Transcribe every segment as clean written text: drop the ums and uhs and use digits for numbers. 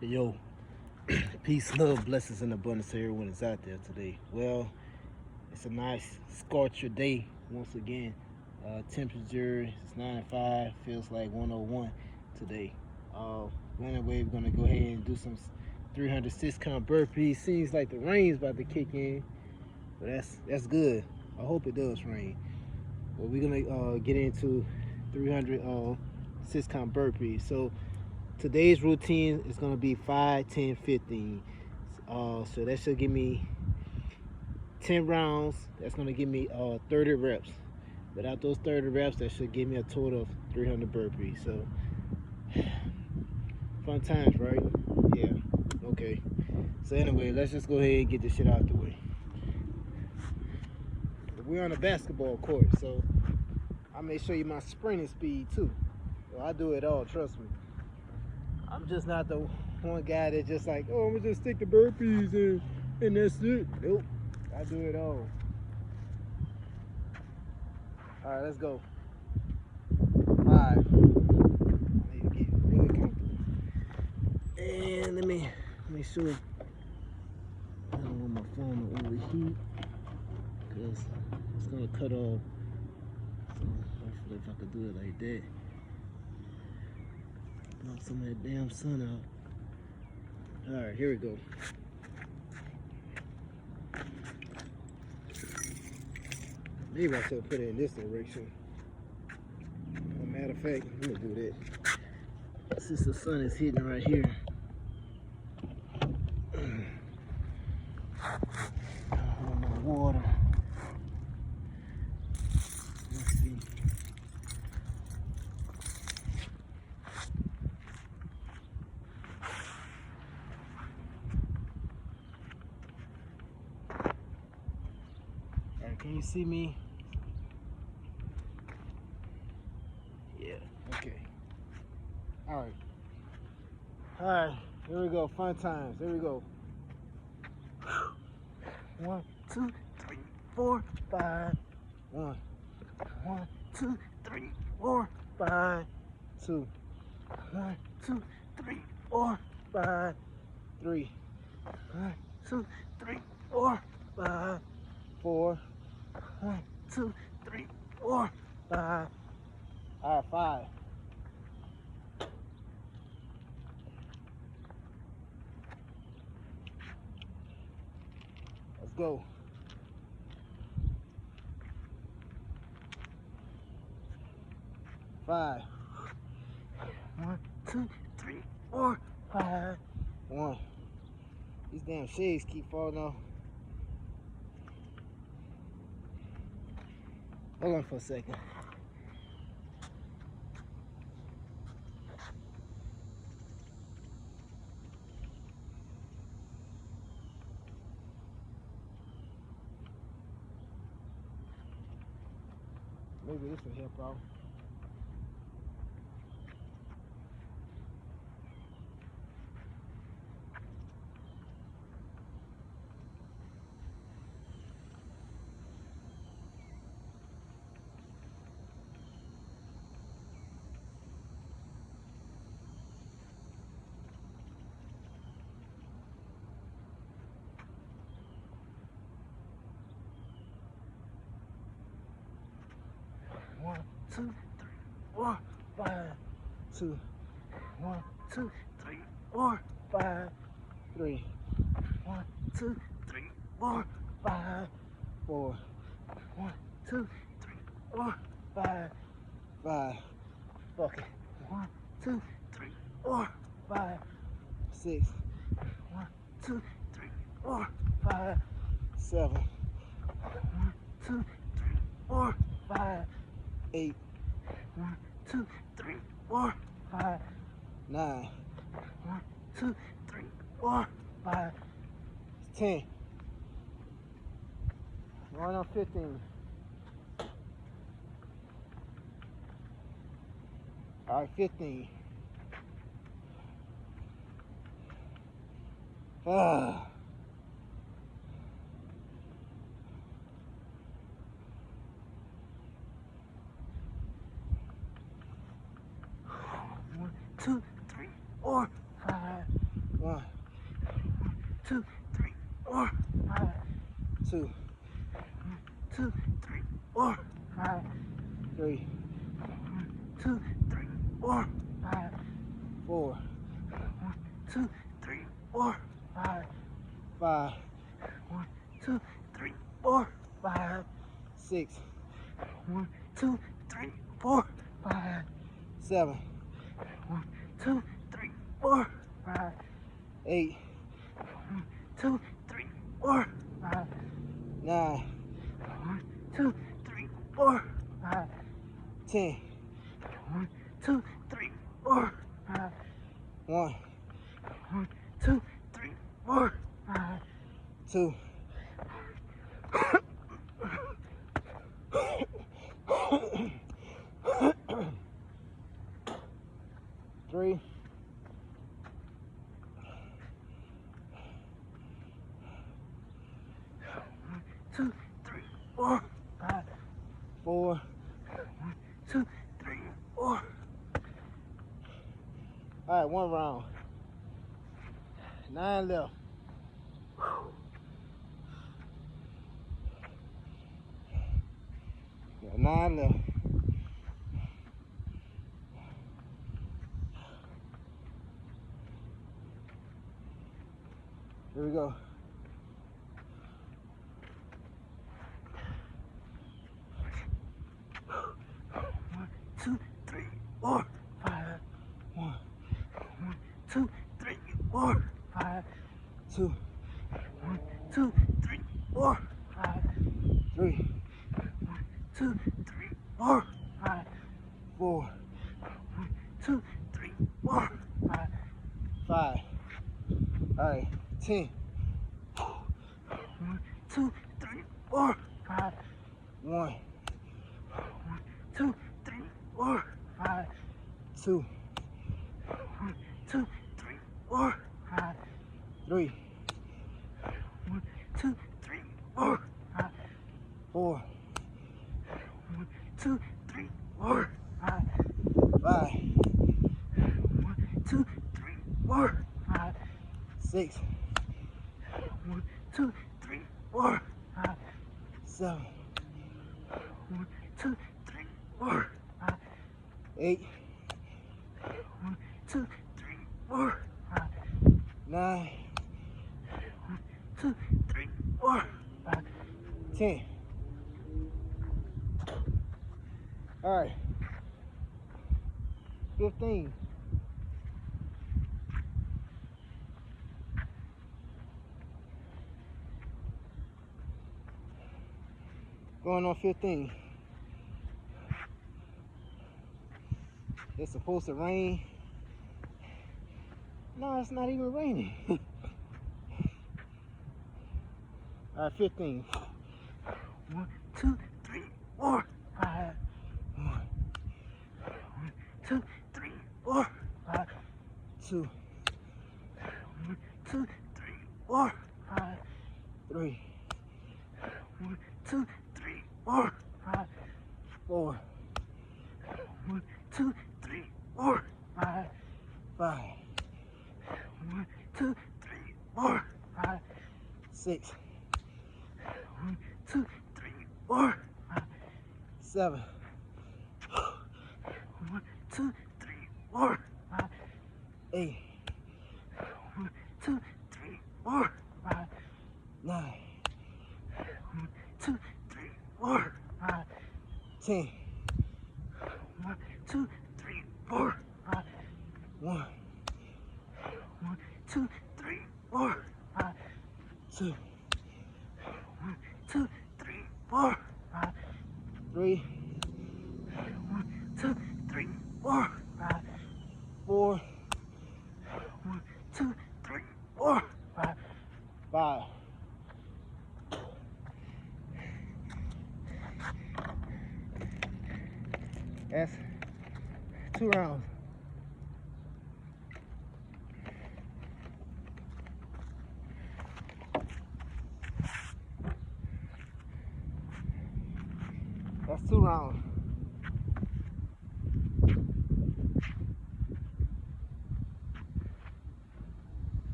Yo, peace, love, blessings, and abundance to everyone that's out there today. Well, it's a nice scorcher day once again. Temperature is 95, feels like 101 today. Anyway, we're gonna go ahead and do some 306 count burpees. Seems like the rain's about to kick in, but that's good. I hope it does rain. But we're gonna get into 306 count burpees. So today's routine is going to be 5, 10, 15. So that should give me 10 rounds. That's going to give me 30 reps. Without those 30 reps, that should give me a total of 300 burpees. So fun times, right? Yeah. Okay. So anyway, let's just go ahead and get this shit out the way. We're on a basketball court, so I may show you my sprinting speed too. So I do it all, trust me. I'm just not the one guy that just like, oh, I'm gonna just stick to burpees and that's it. Nope, I do it all. All right, let's go. 5. I need to get really comfortable. And let me make sure I don't want my phone to overheat because it's gonna cut off. So hopefully if I could do it like that, block some of that damn sun out. All right, here we go. Maybe I should put it in this direction. As a matter of fact, let me do that. Since the sun is hitting right here. Hold my water. Let's see. Alright, can you see me? Yeah, okay. Alright. Alright, here we go. Fun times. Here we go. 1, 2, 3, 4, 5. 1, 2, 3, 4, 5. 2, 1, 2, 3, 4, 5. 3, 1, 2, 3, 4, 5. 4, 1, 2, 3, 4, 5. All right, 5. Let's go. 5. 1, 2, 3, 4, 5. 1. These damn shades keep falling off. Hold on for a second. Maybe this will help out. One, 2, 3, 4, 5. 2. 1, 2, 3, 4, 5. 3. 1, 2, 3, 4, 5. 4. 1, 2, 3, 4, 5. 5. Fuck it. 1, 2, 3, 4, 5. 6. 1, 2, 3, 4, 5. 7. 1, 2, 3, 4, 5. 8. 1, 2, 3, 4, 5. 9. 1, 2, 3, 4, 5. 10. Going on 15. All right, 15. Ah. 2, 3, 4, 5. 2, 3, 4, 5. 2, 2, 3, 4, 5. 3, 2, 3, 4, 5. 4, 2, 3, 4, 5. 5, 2, 3, 4, 5. 6, 2, 3, 4, 5. 7, 2, 3, 4, 5. 8, 2, 3, 4, 5. 9, 2, 3, 4, 5. 10, 2, 3, 4, 5. 1, 2, 3, 4, 5. 2, 3, 2, 3, 4, 5. 4, 2, 3, 4. All right, one round. 9 left. Got 9 left. Here we go. 1, 2, 3, 4, 5. 1, 2, 3, 4, 5. 2, 1, 2, 3, 4, 5. 3, 1, 2, 3, 4, 5. 4, 1, 2, 3, 4, 5. 5. All right, 10. 1, 2, 3, 4, 5. 1, 2, 3, 4, 5. 2, 1, 2, 3, 4, 5. 3, 1, 2, 3, 4, 5. 4, 1, 2, 3, 4, 5. 5, 1, 2, 3, 4, 5. 6, 1, 2, 3, 4, 5. 7, 1, 2, 3, 4, 5. 8, 1, 2, 3, 4, 5. 9, 1, 2, 3, 4, 5. 10. All right. 15. Going on 15. It's supposed to rain. No, it's not even raining. All right, 15. 1, 2, 3, 4, 5. 1, 2, 3, 4, 5. 2, 1, 2, 3, 4, 5. 3, 1, 2, 3, 4, 5. 4, 1, 2, 3, 4, 5. 5, 1, 2, 3, 4, 5. 6, 1, 2, 3, 4, 5. 7, 1, 2, 3, 4, 5. 8, 1, 2, 3, 4, 5. 9, 1, 2, 3, 4, 5. 10, 1, 2, 3, 4, 5. 1, 1, 2, 3, 4, 5. 2, 1, 2, 3, 4, 5. 3, 1, 2, 3, 4, 5. 4, 1, 2, 3, 4, 5. 5. That's 2 rounds. That's 2 rounds.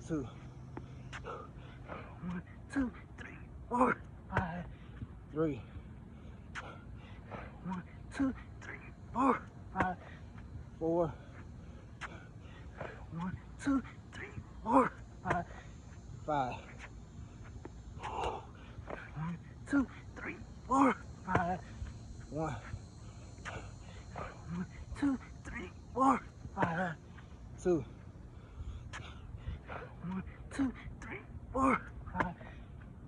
2, 1, 2, 3, 4, 5, 3, 1, 2, 3, 4, 5, 4, 1, 2, 3, 4, 5, 5, 1, 2, 3, 4, 5, 1, 1, 2, 3, 4, 5, 2, 1, 2, 3, 4, 5,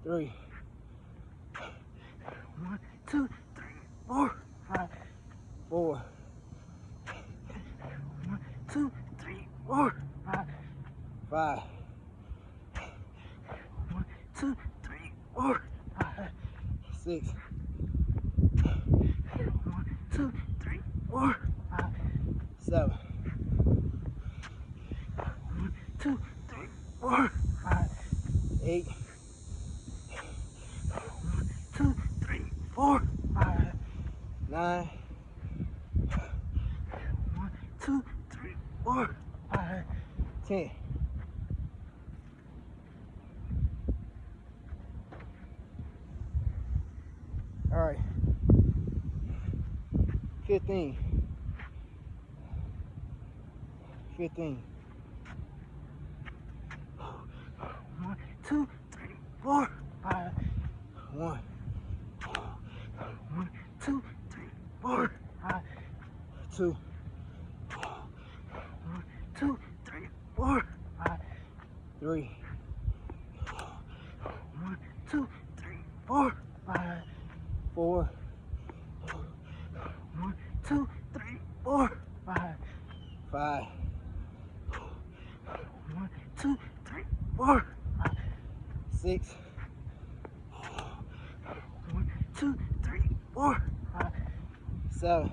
3, 1, 2, 3, 4, 5, 4, 1, 2, 3, 4, 5, 5, 1, 2, 3, 4, 5, 6, 1, 2, 3, 4, 5, 7, 1, 2, 3, 4, 5, 8, 1, 2, 3, 4, 5, 9, 1, 2, 3, 4, 5, 10. All right. 15. 15. 1, 2, 3, 4, 5. 1, 1, 2, 3, 4, 5. 2, 1, 2, 3, 4, 5. 3, 1, 2, 3, 4, 5. 4, 1, 2, 3, 4, 5. 5, 1, 2, 3, 4, 5. 6, 1, 2, 3, 4, 5. 7,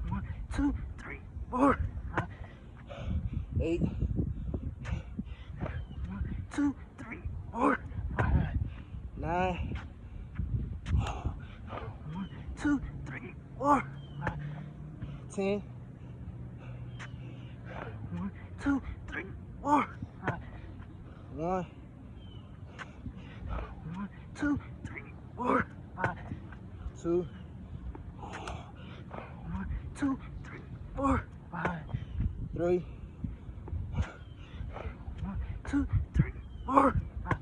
1, 2, 3, 4, 5. 8, 1, 2, 3, 4, 5. 9, 1, 2, 3, 4, 5. 10, 1, 2, 3, 4, 5. 1, 1, 2, 3, 4, 5. 2, 1, 2, 3, 4, 5. 3, 1, 2, 3, 4, 5.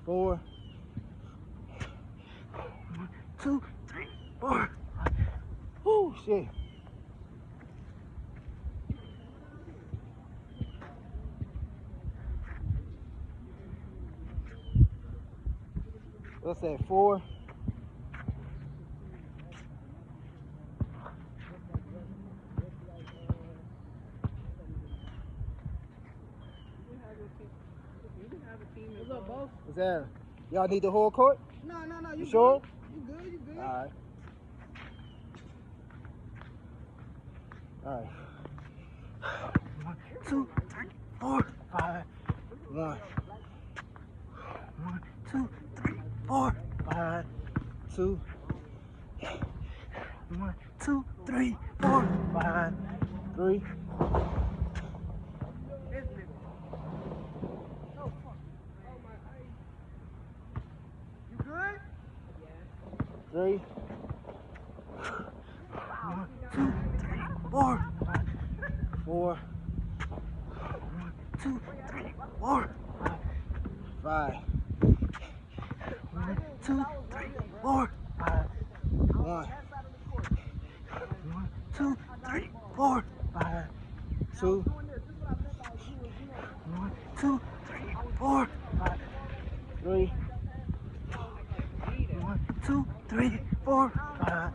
4, 1, 2, 3, 4, 5. Oh shit. What's that, 4? What's up, boss? What's that? Y'all need the whole court? No, You good. sure? You good. All right. All right. 1, 2, 3, 4, 5. 1, 1, 2, 3, 4, 5. 2, 1, 2, 3, 4, 5. 3. You good? 3. 1, 2, 3, 4, 5. 4. 1, 2, 3, 4, 5. 5. 1, 2, 3, 4, 5. 1. 1, 2, 3, 4, 5. 2. 1, 2, 3, 4, 5. 3. 1, 2, 3, 4, 5.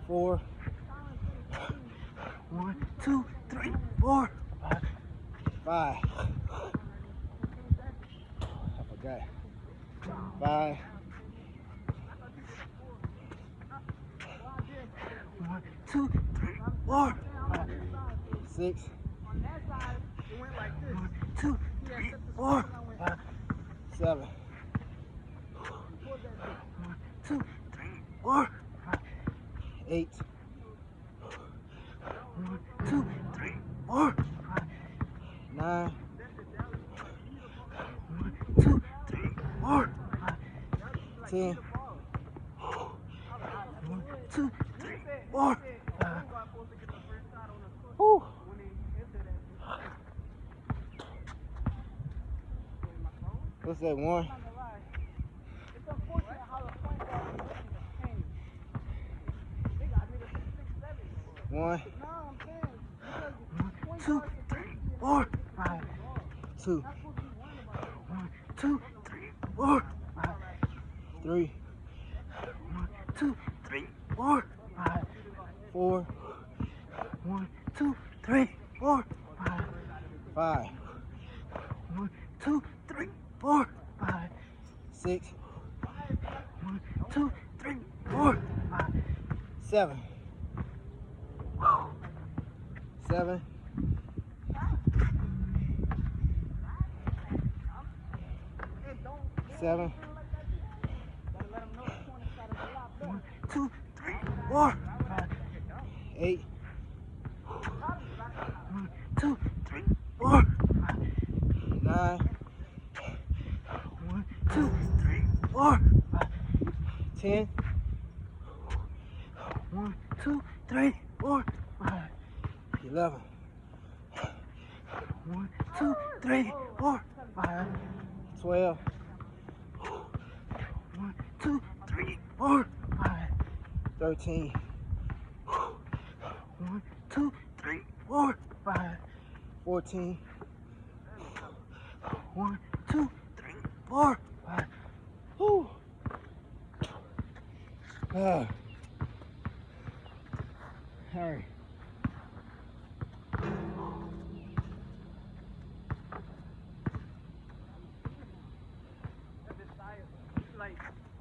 4. 1, 2, 3, 4, 5. 5. I forgot. 5. 1, 2, 3, 4, 5. 6. 1, 2, 3, 4, 5. 7. 1, 2, 3, 4, 5. 8. 1, 2, 3, 4, 5. 9. 10. 1, 2, 3, 4, 5. Woo. What's that, 1? It's unfortunate how the point guard changed. They got niggas 6, 7. 1, No, I'm saying because 1, 2, 3, 4, 5. 2, not supposed to be worrying about it. 1, 2, 3, 4, 5. 3, 1, 2, 3, 4, 5. 4, 1, 2, 3, 4, 5. 5, 1, 2, 3, 4, 5. 6, 1, 2, 3, 4, 5. 7. 7. 7. 1, 2, 3, 4, 5. 8. 1, 2, 3, 4, 5. 9. 1, 2, 3, 4, 5. 10. 1, 2, 3, 4, 5. 11. 1, 2, 3, 4, 5. 12. 1, 2, 3, 4, 5. 13. 1, 2, 3, 4, 5. 14. 1, 2, 3, 4, 5. Whew. All right.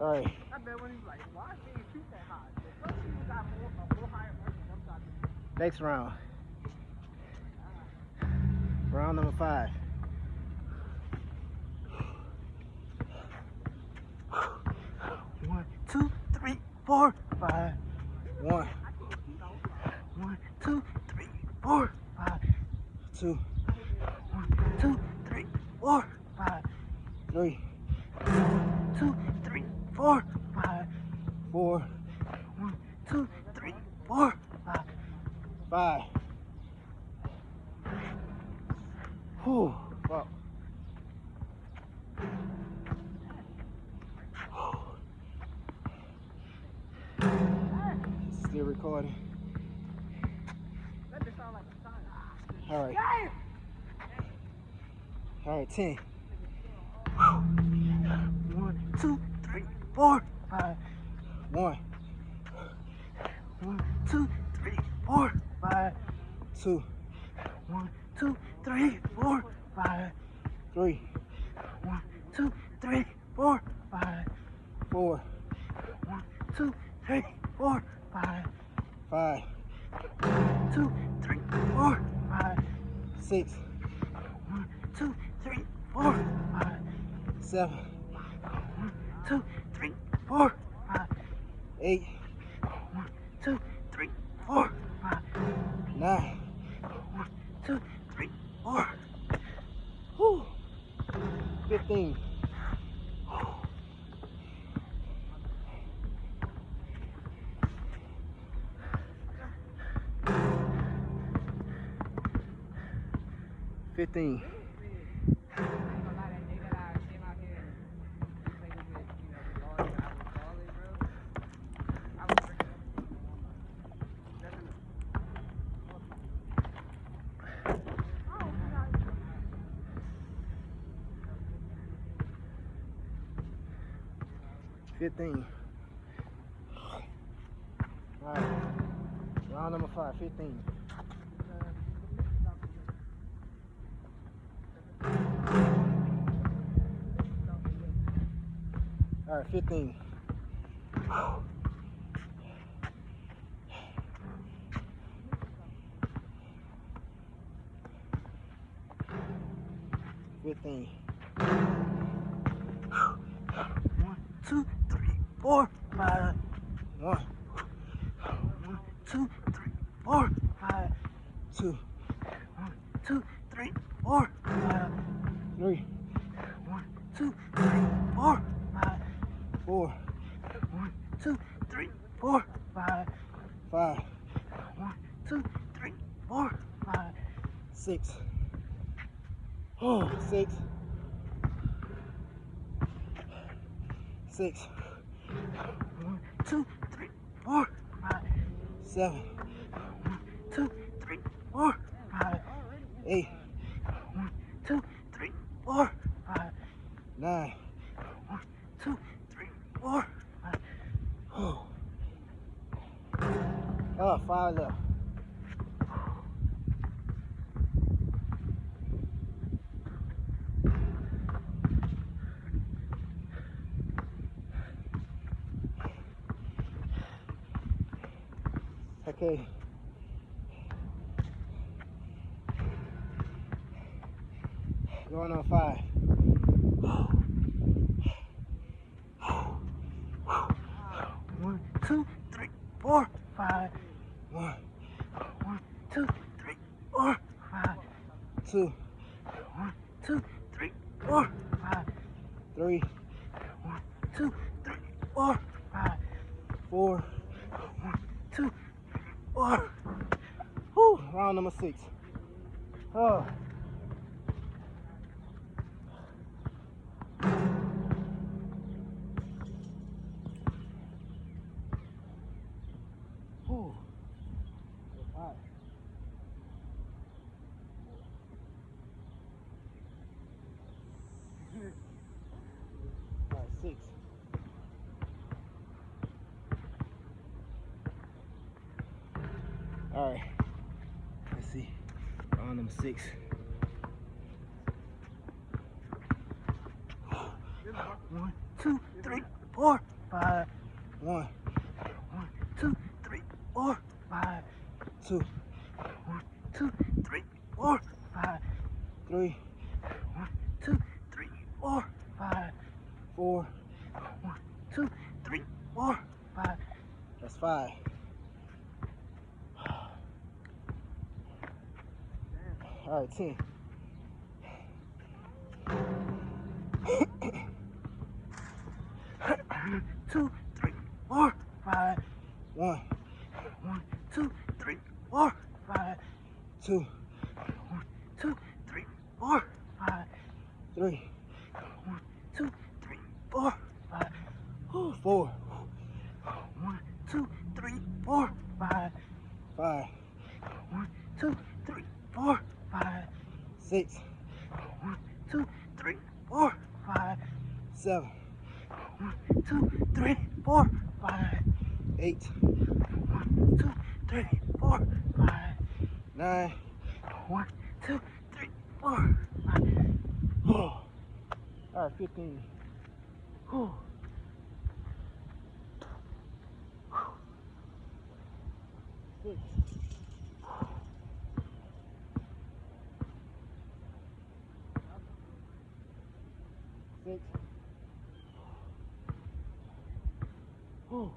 All right. I bet when he's like, why can't you shoot that high? Some people got more higher versus sometimes. Next round. Round number 5. 1, 2, 3, 4, 5. 1. 1, 2, 3, 4, 5. 2. 1, 2, 3, 4, 5. 3. 1, 2, 3, 4, 5. 4. 1, 2, 3, 4, 5. 5. Whew. Well. Still recording. That just sound like a sign. All right. All right, 10. 1, 2, 3, 4, 5. 1. 1, 2, 3, 4, 5. 2. 1, 2, 3, 4, 5. 3. 1, 2, 3, 4, 5. 4. 1, 2, 3, 4, 5. 5. 2, 3, 4, 5. 6. 1, 2, 3, 4, 5. 7. 1, 2, 3, 4, 5. 8. 1, 2, 3, 4, 5. 9. 1, 2, 3, 4. Whew. 15. 15. All right. Round number 5, 15. All right, 15. 15. 1, 2, 3, 4, 5. 1. 1, 2, 3, 4, 5. 2. 1, 2, 3, 4, 5. 3. 1, 2, 3, 4, 5. 4. 2, 3, 4, 5, 6. Oh, 6. 6. 1, 2, 3, 4, 5, 7. 1, 2, 3, 4, 5, 8. 1, 2, 3, 4, 5, 9. 1, 2, 3, 4, 5. Oh, 5 left. Okay. Going on 5. 1, 2, 3, 4, 5. 1, 2, 3, 4, 5. 2, 1, 2, 3, 4, 5. 3, 1, 2, 3, 4, 5. 4, 1, 2, 4. Whew, round number 6. Oh. Whew. 5. 6. All right. Let's see. Round number 6. 1, 2, 3, 4, 5. 1, 2, 3, 4, 5. 2, 1, 2, 3, 4, 5. 3, 1, 2, 3, 4, 5. 4, 1, 2, 3, 4, 5. That's 5. All right, 10. 2, 3, 4, 5. 1, 2, 3, 4, 5. 2, 1, 2, 3, 4, 5. 3, 1, 2, 3, 4, 5. 4. 1, 2, 3, 4, 5. 5. 1, 2, 3, 4, 5. 6. 1, 2, 3, 4, 5. 7. 1, 2, 3, 4, 5. 8. 1, 2, 3, 4, 5. 9. 1, 2, 3, 4, 5. Oh. All right, 15. Oh. 6. 6. Oh.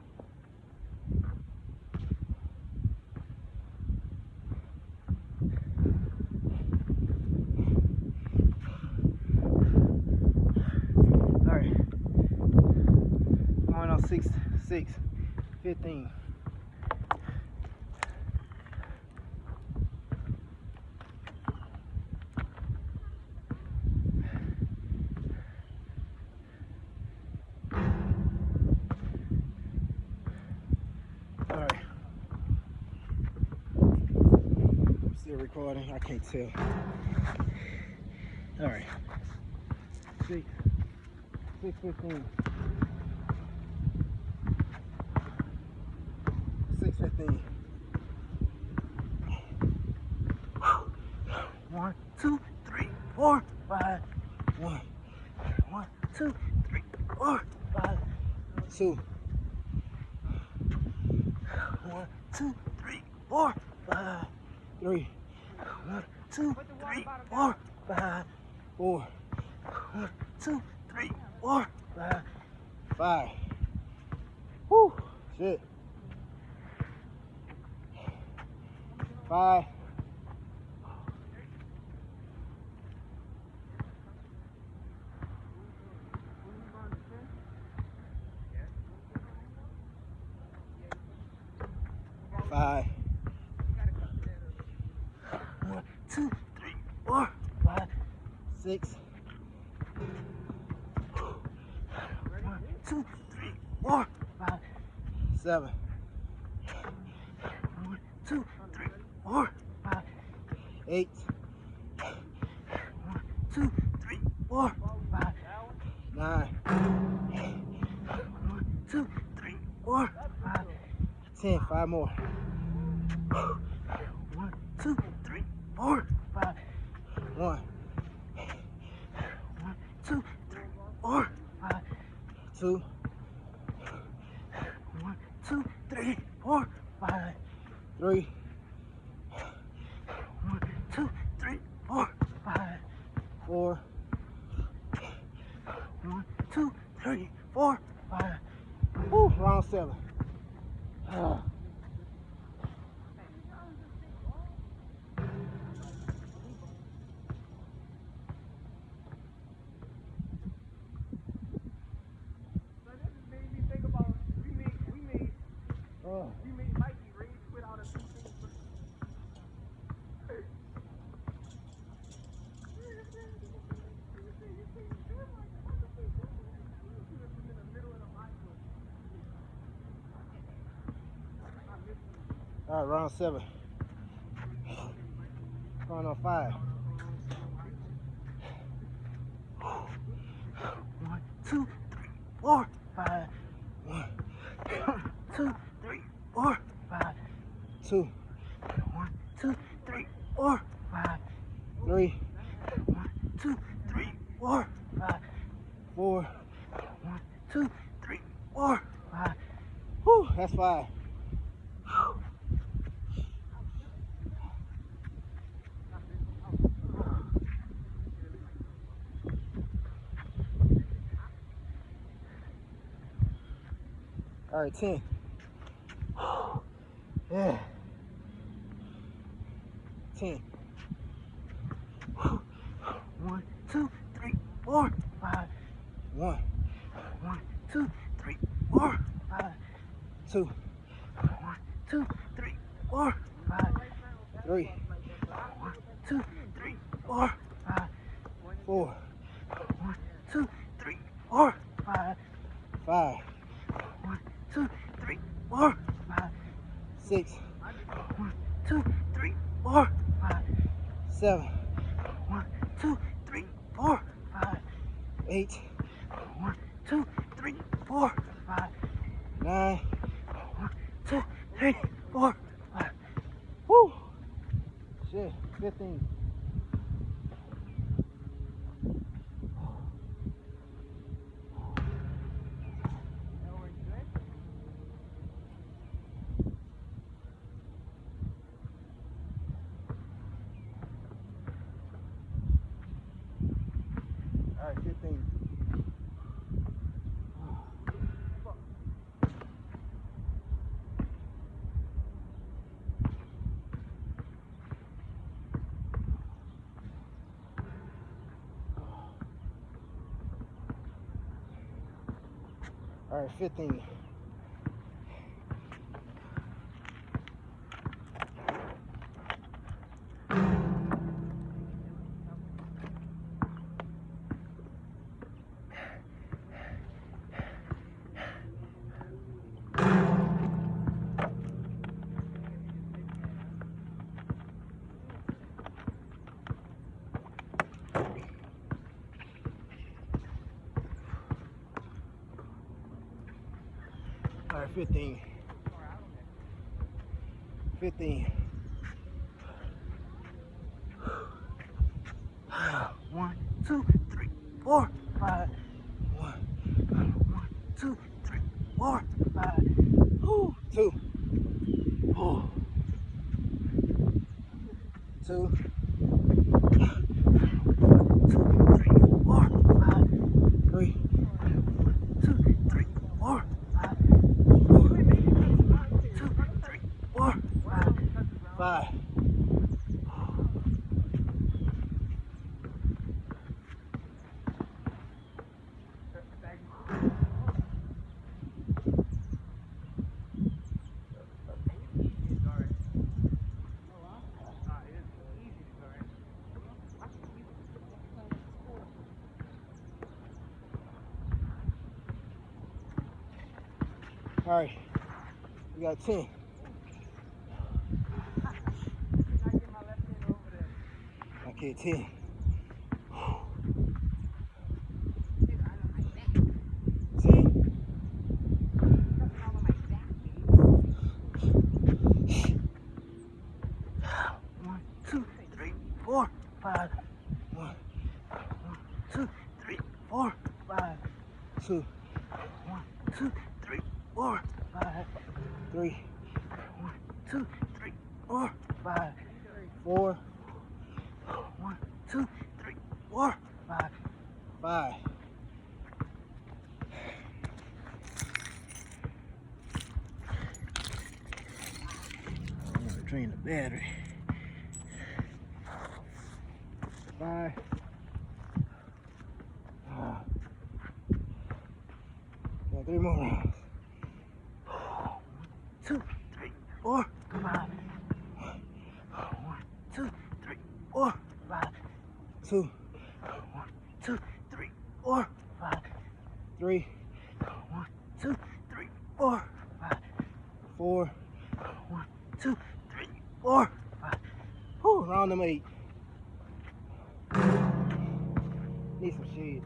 All right. Going on 6, 15. All right. Still recording. I can't tell. All right. 6, 15. 6:15. 1, 2, 3, 4, 5. 1, 2, 3, 4, 5. 2. 1, 2, 3, 4, 5. 3. 1, 2, 3, 4, 5. 4. 1, 2, 3, 4, 5. 5. Whew. Shit. 5. 5. 2, 3, 4, 5, 6. 1, 2, 3, 4, 5, 7. 1, 2, 3, 4, 5, 8. 1, 2, 3, 4, 5, 9. 1, 2, 3, 4, 5, 10. 5 more. 1, 2, 3, 4, 5. 1. 1, 2, 3, 4, 5. 2. 1, 2, 3, 4, 5. 3. 1, 2, 3, 4, 5. 4. 1, 2, 3, 4, 5. Woo, round 7. Mikey rage quit out a few things. All right, round 7. Going on 5. 1, 2, 3, 4, 5. 1, 2, 3, 4, 5. 2. 1, 2, 3, 4, 5. 3. 1, 2, 3, 4, 5. 4. 1, 2, 3, 4, 5. Whew, that's 5. All right, 10. Yeah. 10. 1, 2, 3, 4, 5. 1. 1, 2, 3, 4, 5. 2. 1, 2, 3, 4, 5. 3. 1, 2, 3, 4, 5. 4. 1, 2, 3, 4, 5. 5. 1, 2, 3, 4, 5. 6. 1, 2, 3, 4, 5. 7. 1, 2, 3, 4, 5. 8. 1, 2, 3, 4, 5. 9. 1, 2, 3, 4, 5. Woo! Shit, 15. All right, 15. All right, 15. All right, 15. 15. 1, 2, 3, 4, 5. 1, 1, 2, 3, 4, 5. Woo, 2. Oh. 2. 2, 3, 4, 5. 3. 2, 3, 4, 5. 2, 3, 4, 5. 5. All right, we got 10. I get my left hand over there. Okay, 10. Nigga, I know my back. 10. Something all on my back, baby. 1, 2, 3, 4, 5. 1, 2, 3, 4, 5. 2, 1, 2, 3, 4, 5. 3, 1, 2, 3, 4, 5. 4, 1, 2, 3, 4, 5. 5. I'm gonna drain the battery. 5. Got 3 more rounds. 2, 3, 4, 5. 1, 2, 3, 4, 5. 2, 1, 2, 3, 4, 5. 3, 1, 2, 3, 4, 5. 4, 1, 2, 3, 4, 5. Whew, round number 8. Need some shade.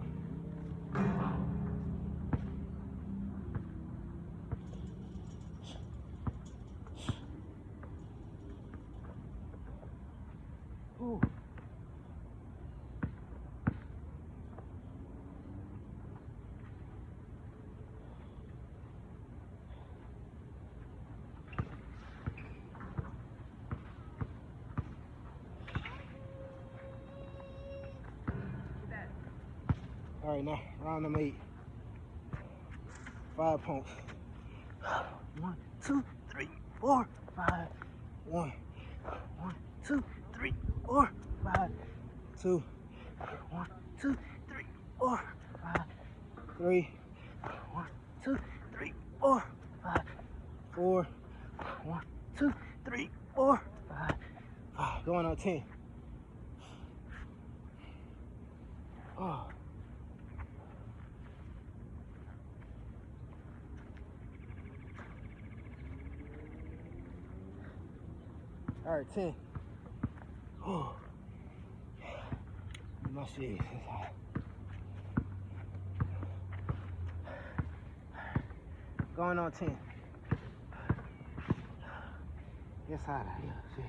Ooh. All right, now round number 8. 5 pumps. 1, 2, 3, 4, 5. 1, 2, 3, 4, 5. 2, 1, 2, 3, 4, 5. 3, 1, 2, 3, 4, 5. 4, 1, 2, 3, 4, 5. 5. Going on 10. Oh. All right, 10. Oh. My shit is hot. Going on 10. It's hot out here. See.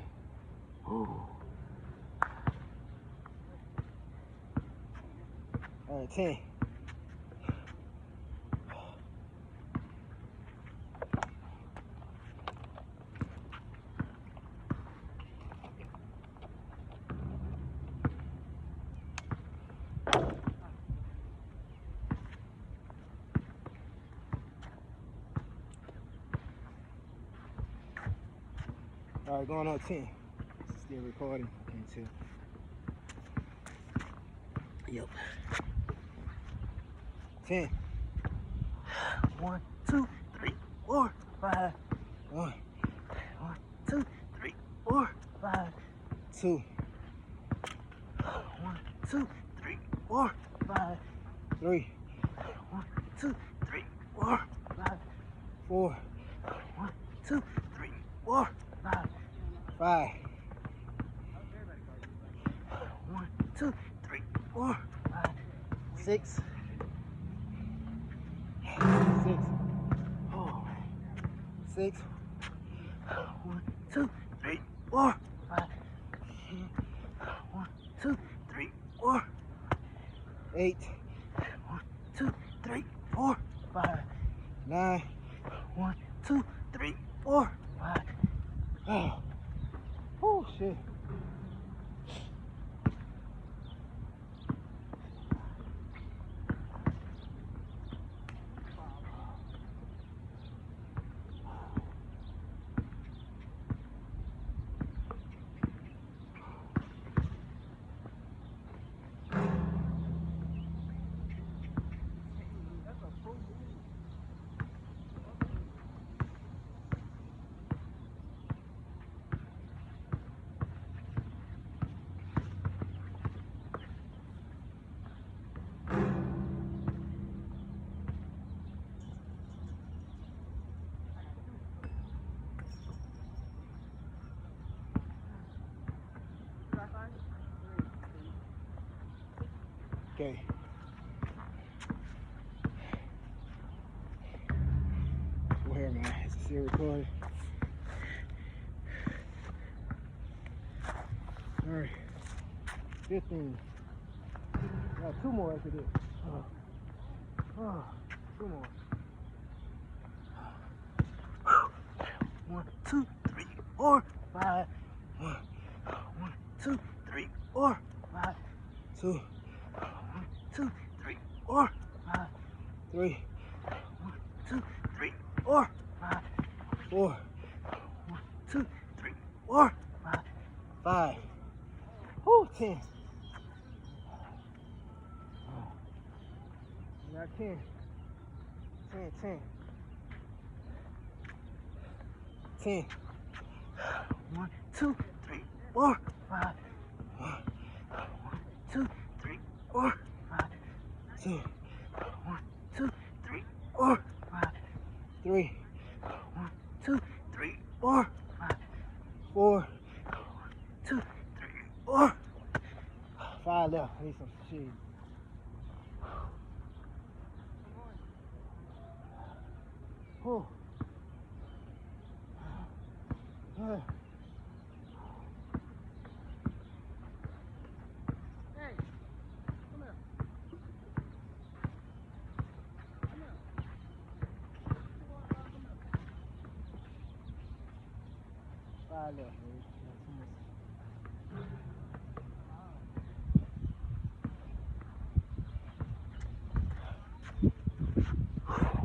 Ooh. All right, 10. All right, going on 10. Still recording. Can't tell. Yep. 10. 1, 2, 3, 4, 5. 1, 2, 3, 4, 5. 2, 1, 2, 3, 4, 5. 3, 1, 2, 3, 4, 5. 4, 1, 2, 3, 4, 5. 5. 1, 2, 3, 4, 5. 6. 6. Oh. 6. 1, 2, 3, 4, 5. 1, 2, 3, 4. 8. 1, 2, 3, 4, 5. 9. 1, 2, 3, 4, 5. Oh. Oh shit. Okay. Where am I? Is it still recording? Alright. 15. Got 2 more after this. 2 more. 1, 2, 3, 4, 5. 1, 2, 3, 4, 5. 2, 1, 2, 3, 4, 5. 3, 1, 2, 3, 4, 5. 4, 1, 2, 3, 4, 5. 5. Whoo, 10. We got 10. 10, 10. 10. 1, 2, 3, 4, 5. 1, 2, 3, 4, 5. 2, 1, 2, 3, 4, 5. 3, 1, 2, 3, 4, 5. 4, 1, 2, 3, 4. 5 left. I need some shade. Oh. Hey, come here. Come here. 5 left.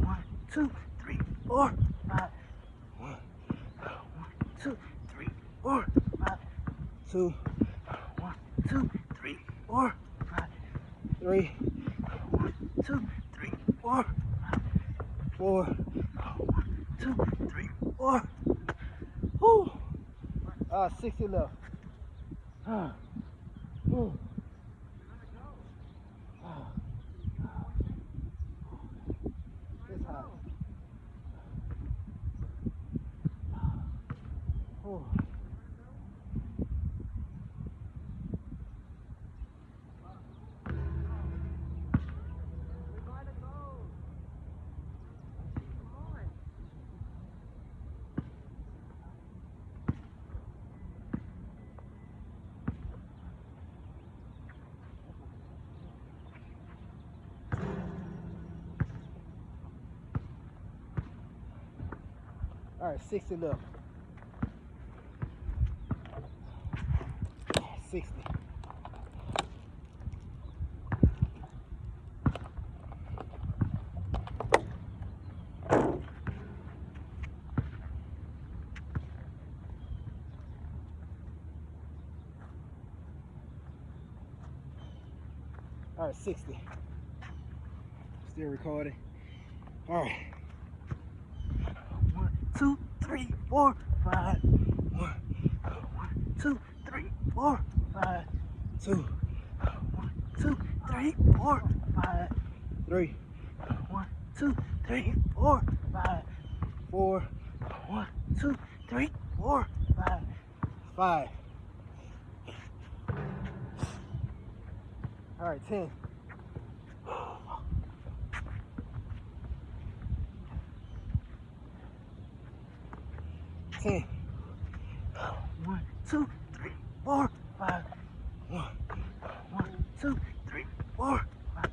One, 2, 3, 4, 5. 1, 2, 3, 4, 5. 2, 1, 2, 3, 4, 5. 3, 1, 2, 3, 4, 5. 4, 1, 2, 3, 4. Whew. 60 left. Whew. It's hot. Whew. All right, 60 left. 60. All right, 60. Still recording. All right. 1, 2, 3, 4, 5. 1, 2, 3, 4, 5. 2, 1, 2, 3, 4, 5. 3, 1, 2, 3, 4, 5. 4, 1, 2, 3, 4, 5. 5. All right, 10. 10. 1, 2, 3, 4, 5. 1, 2, 3, 4, 5.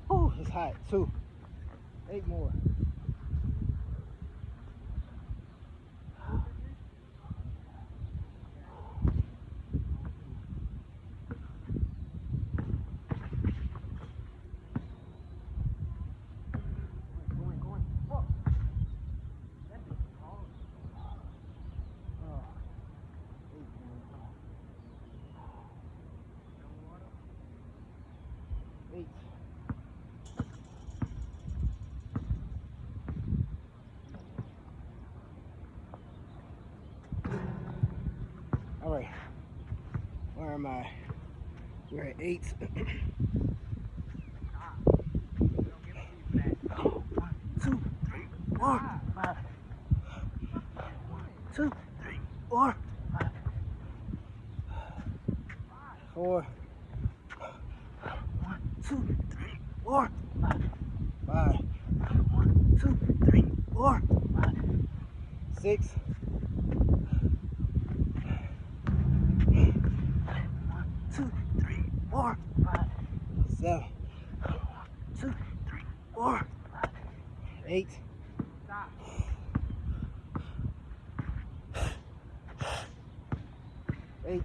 Oh, it's hot. 2. 8 more. Going. Oh. Oh. 8. 8. All right. Where am I? We're at 8. 1, 2, 3, 4, 5. 1, 2, 3, 4, 5. 4. 1, 2, 3, 4, 5. 5. 1, 2, 3, 4, 5. 6. 1, 2, 3, 4, 5. 7. 1, 2, 3, 4, 5. 8. Stop. 8.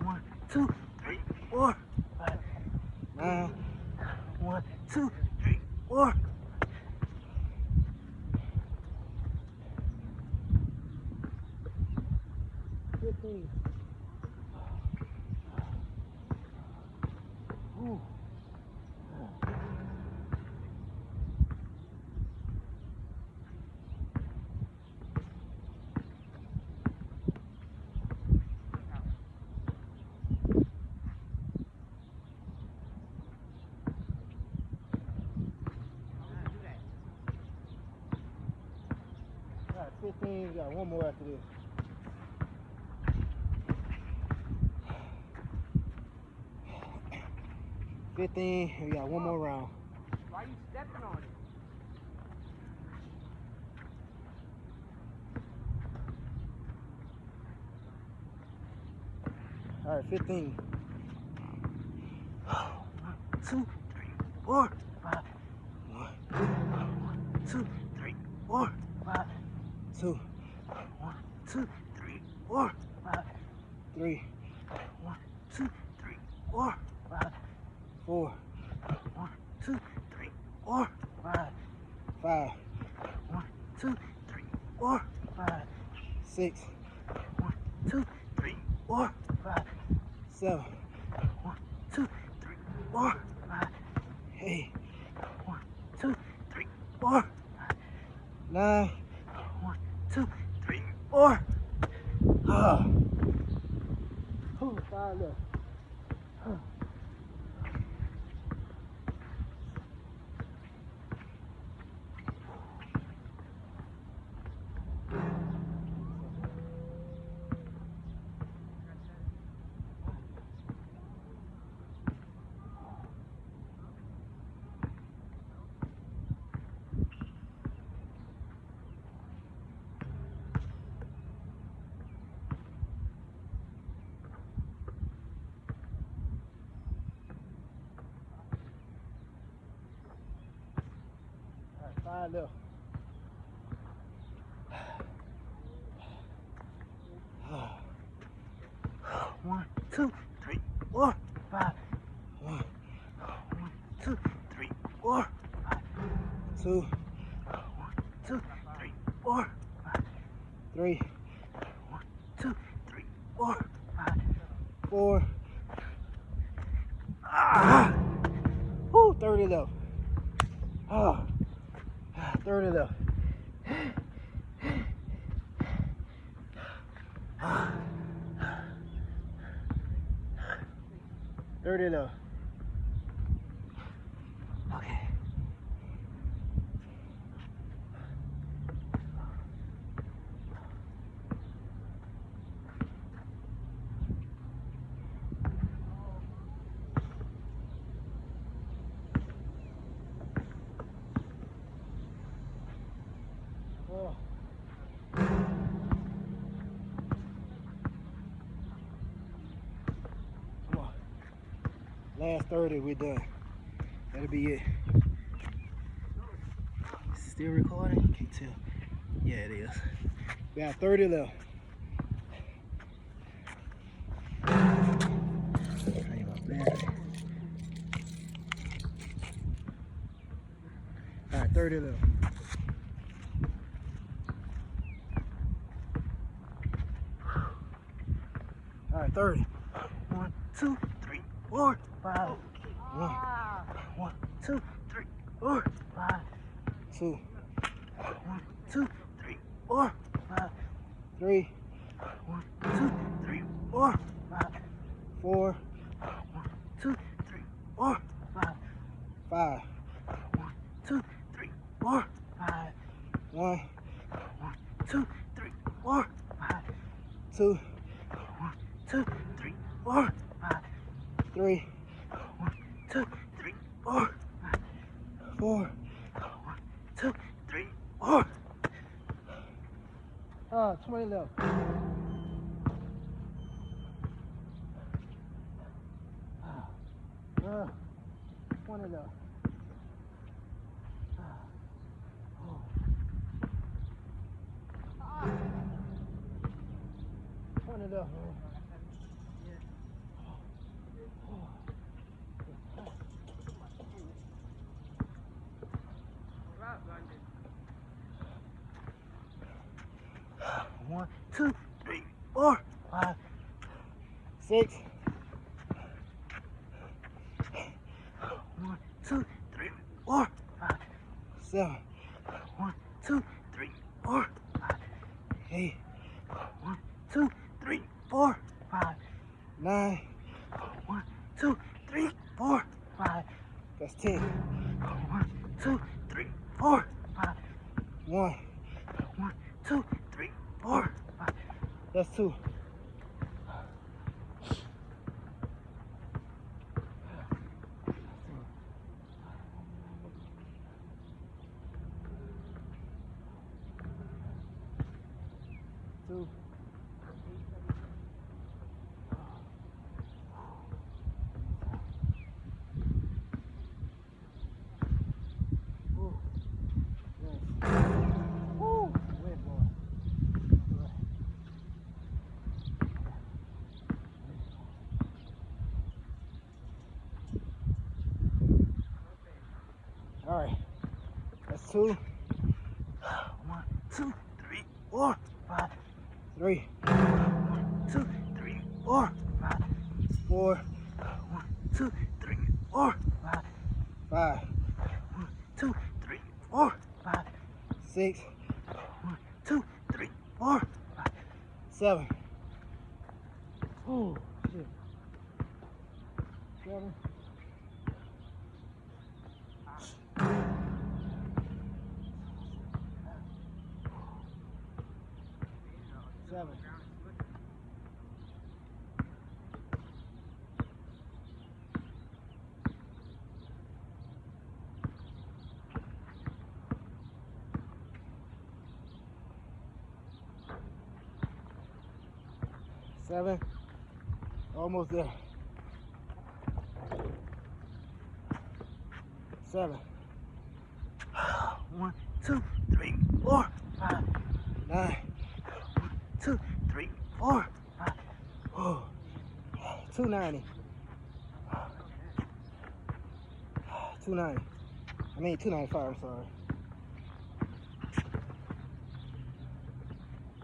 1, 2, 3, 4, 5. 9. 1, 2, 3, 4. 15. Ooh. All right, 15. We got one more after this. 15. We got one more round. Why are you stepping on it? All right, 15. 1, 2, 3, 4, 5. 1, 2, 3, 4, 5. 2. 1, 2, 3, 4, 5. 3. 1, 2, 3, 4, 5. 4. 1, 2, 3, 4, 5. 5. 1, 2, 3, 4, 5. 6. 1, 2, 3, 4, 5. 7. 1, 2, 3, 4, 5. 8. 1, 2, 3, 4, 5. 9. 1, 2, 3, 4. Ah. Oh, 5 left. Ah. All right, 5 left. 1, 2, 3, 4, 5. 1, 2, 3, 4, 5. 2. 1, 2, 3, 4, 5. 3. 1, 2, 3, 4, 5. 4. Ah! Woo, 30 left. Ah, 30 left. Ah. 30 left. Okay. Oh. Come on. Last 30, we're done. That'll be it. Still recording? Can't tell. Yeah, it is. We got 30 left. Drain my battery. All right, 30 left. All right, 30. 1, 2, 3, 4, 5. 1, 2, 3, 4, 5. 2. 1, 2, 3, 4, 5. 3. 1, 2, 3, 4, 5. 4. 1, 2, 3, 4, 5. 5. 1, 2, 3, 4, 5. 1. 1, 2, 3, 4, 5. 2. 1, 2, 3, 4, 5, 3, 1, 2, 3, 4, 4, 1, 2, 3, 4. 20 left. 20 left. 20 left. One, 2, 3, 4, 5, 6. 1, 2, 3, 4, 5, 7. 1, 2, 3, 4, 5, 8. 1, 2, 3, 4, 5, 9. 1, 2, 3, 4, 5. That's 10. 1, 2, 3, 4, 5. 1, 1, 2, 3, 4, 5. That's 2. 2. All right, that's 2. 1, 2, 3, 4, 5, 3. 1, 2, 3, 4, 5, 4. 1, 2, 3, 4, 5, 5. 1, 2, 3, 4, 5, 6. 1, 2, 3, 4, 5, 7. Oh shit. 7. 7. 7. Almost there. 7. 1, 2, 3, 4, 5, 9. 1, 2, 3, 4, 5. Oh, 290. 290. I mean 295. I'm sorry.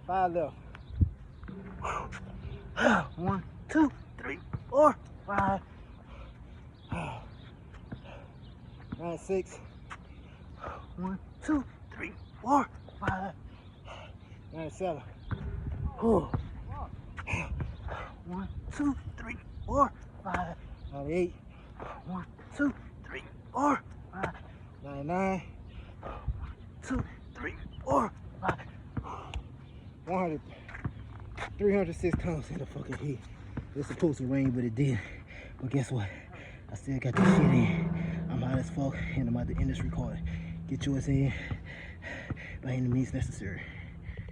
5 left. 1, 2, 3, 4, 5. 96. 1, 2, 3, 4, 5. 97. 1, 2, 3, 4, 5. 98. 1, 2, 3, 4, 5. 99. 1, 2, 3, 4, 5. 100. 306 pounds in the fucking heat. It's supposed to rain, but it did. But guess what? I still got this shit in. I'm hot as fuck, and I'm about to end this recording. Get yours in by any means necessary.